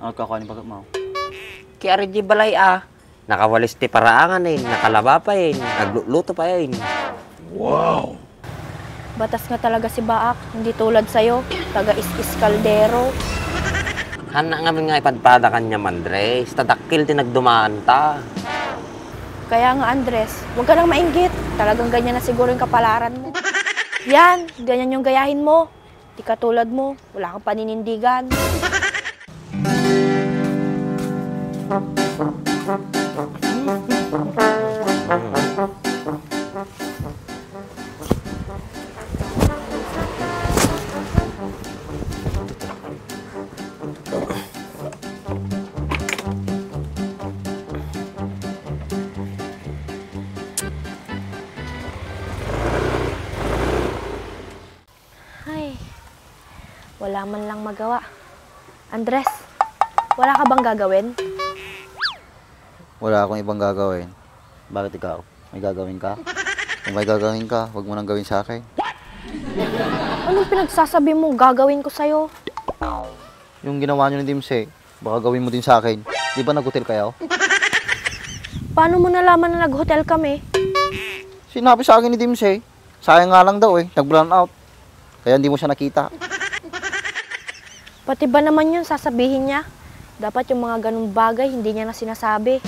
Ang kakanin bagat mo. Kaya rin di balay nakawalis ti paraangan nakalaba pa nagluluto pa Wow! Batas nga talaga si Baak, hindi tulad sa'yo, taga-is-is kaldero. Hana nga nga ipadpada kanya Andres, tadakil ti nagdumaan ta. Kaya nga Andres, huwag ka nang mainggit. Talagang ganyan na siguro yung kapalaran mo. Yan, ganyan yung gayahin mo. Di katulad mo, wala kang paninindigan. Ay, wala man lang magawa. Andres, wala ka bang gagawin? Wala akong ibang gagawin. Bakit ikaw? May gagawin ka? Kung may gagawin ka, huwag mo nang gawin sa akin. Anong pinagsasabi mo gagawin ko sa'yo? Yung ginawa nyo ni Dimse, baka gawin mo din sa akin. Di ba nag-hotel kayo? Paano mo nalaman na nag-hotel kami? Sinabi sa akin ni Dimse, sayang nga lang daw nag-brown out. Kaya hindi mo siya nakita. Pati ba naman yun sasabihin niya? Dapat yung mga ganung bagay hindi niya na sinasabi.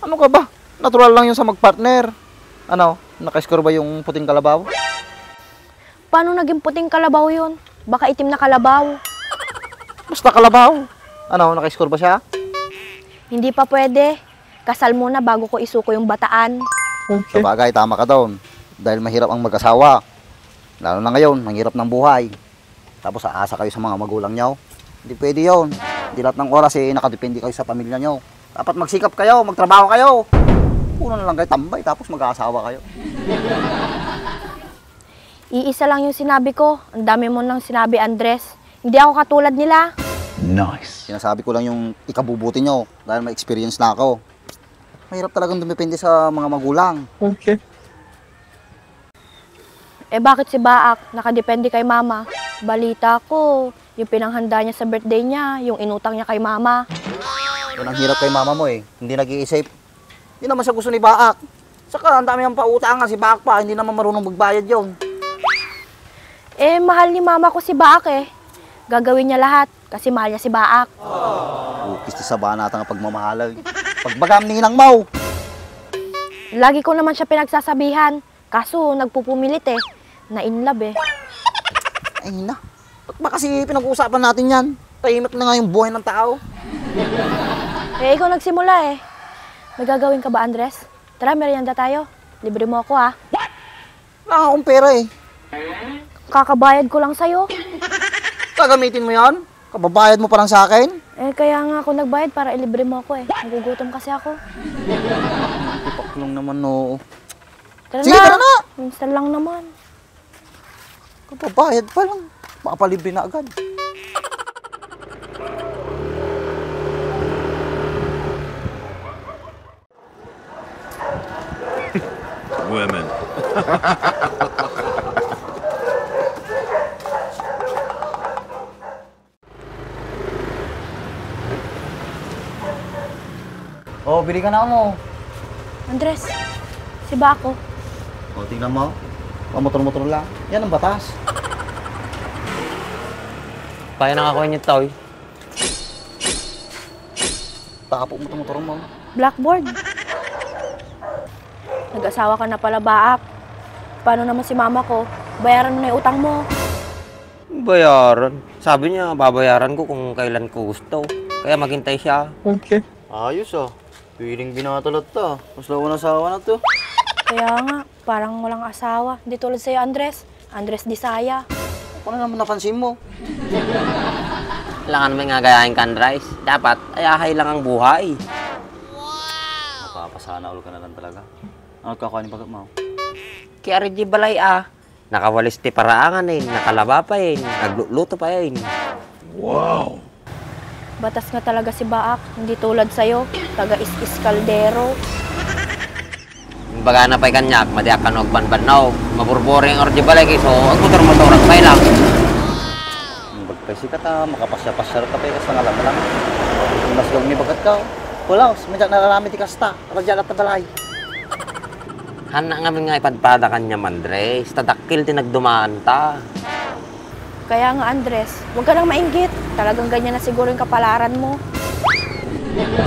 Ano ka ba? Natural lang yun sa mag-partner. Ano? Naka-score ba yung puting kalabaw? Paano naging puting kalabaw yun? Baka itim na kalabaw. Basta kalabaw. Ano? Naka-score ba siya? Hindi pa pwede. Kasal muna bago ko isuko yung bataan. Sa bagay, tama ka doon. Dahil mahirap ang mag-asawa. Lalo na ngayon, ang hirap ng buhay. Tapos aasa kayo sa mga magulang nyo. Hindi pwede yun. Hindi lahat ng oras nakadepende kayo sa pamilya nyo. Dapat magsikap kayo, magtrabaho kayo. Puno na lang kayo tambay, tapos mag-aasawa kayo. Iisa lang yung sinabi ko. Ang dami mo nang sinabi, Andres. Hindi ako katulad nila. Nice. Sinasabi ko lang yung ikabubuti nyo dahil may experience na ako. Mahirap talagang dumepende sa mga magulang. Okay. Eh bakit si Baak nakadepende kay mama? Balita ko, yung pinanghanda niya sa birthday niya, yung inutang niya kay mama. Yun ang hirap kay mama mo Hindi nag-iisip. Hindi naman siya gusto ni Baak. Saka ang dami ang pautangan si Baak pa, hindi naman marunong magbayad yun. Eh mahal ni mama ko si Baak Gagawin niya lahat kasi mahal niya si Baak. Ukis sa banata nga pagmamahalag. Pagbagam ninang mau. Lagi ko naman siya pinagsasabihan, kaso nagpupumilit na in love Ay na. Ba't ba kasi pinag-uusapan natin yan? Tahimik na nga yung buhay ng tao. Eh ikaw nagsimula May gagawin ka ba, Andres? Tara, merienda tayo. Libre mo ako Wala akong pera Kakabayad ko lang sa'yo. Gagamitin mo yan? Kababayad mo pa lang sa akin? Kaya nga ako nagbayad para ilibre mo ako Nagugutom kasi ako. Ipaklong naman no. Tara Sige, na! tara na! Minsan lang naman. Kababayad pa lang. Makapalibre na agad. Women. Oh, bili ka na mo. Andres, si Bako. Oh, tingnan mo. Motor-motor lang. Yan ang batas. Kaya nakakuha niyo tao Tapo motor-motor mo. Blackboard. Nag-asawa ka na pala, Baak. Paano naman si mama ko? Bayaran mo na yung utang mo. Bayaran. Sabi niya, babayaran ko kung kailan ko gusto. Kaya maghintay siya. Okay. Ayos Piling binatalat ta. Mas lawan na asawa na to. Kaya nga, parang walang asawa. Hindi tulad sa'yo, Andres. Andres Disaya. Ano naman napansin mo? Kailangan naman nga gayahin ka, Andres. Dapat, ayahay lang ang buhay. Napapasana ulo ka na lang talaga. Ano kakanin bagat mo? Kaya rin di balay nakawalis ti paraangan nakalaba pa nagluluto pa Wow. Batas nga talaga si Baak. Hindi tulad sa'yo, taga-is-is kaldero. Baga na pa'y kanyak, madiak ka no agbanban na maburboring or di balay so ang motor-motor ang pay lang. Kasi kata makapasya-pasya ka pa ikas na alam lang. Mas lang may bagat ka. Wala, semenjak nalalami di kasta. Raja at balay. Hana nga nga ipadpada kanya, Andres. Tadakil tinagdumaan ta. Kaya nga, Andres, huwag ka nang mainggit. Talagang ganyan na siguro yung kapalaran mo.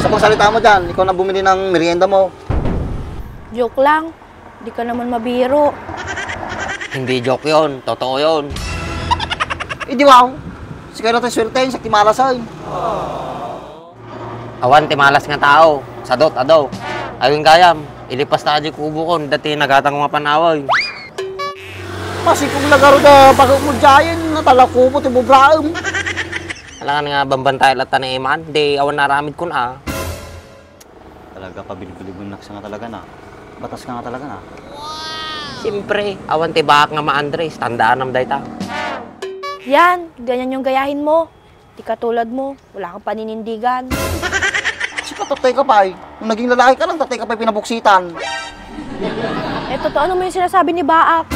Sa pagsalita mo dyan, ikaw na bumili ng merienda mo. Joke lang. Di ka naman mabiro. Hindi joke yon, totoo yon. Di wow. Sige natin sweltein, sa timalasay. Awan timalas nga tao. Sadot, adaw. Ayun gayam. Ilipas na di kubo ko. Dati nagatang mga panaway. Masih kung lagaro da bago mo dyayin, natala ko mo tibubraam. Alangan nga bambantay lata ni Iman. Di awan naramid ko na. Talaga, pabilib-bilib sa nga talaga na. Batas ka nga talaga na. Siyempre, awan tibak nga ma-Andres. Tandaan nam dayta. Yan, ganyan yung gayahin mo. Di katulad mo, wala kang paninindigan. Kasi tatay ka pa eh. Nung naging lalaki ka lang, tatay ka pa pinabuksitan. Eh, totoo naman yung sinasabi ni Baak.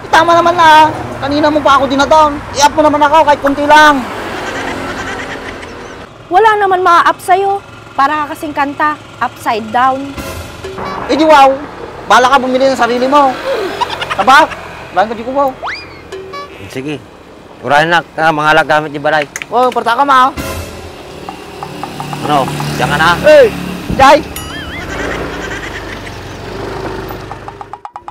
Tama naman na. Kanina mo pa ako dinadon. I-up mo naman ako kahit kunti lang. Wala naman ma-up sa'yo. Para ka kasing kanta, upside down. Di wow. Bala ka bumili ng sarili mo. Tabak. Lahan ka di ko wow. Sige. Urahin na mga alag gamit di balay. Wow, parta ka ma. Ano? Diyan ka na. Hey, Jai.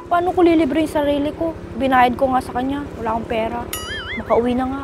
Paano ko lilibre yung sarili ko? Binayad ko nga sa kanya. Wala akong pera. Makauwi na nga.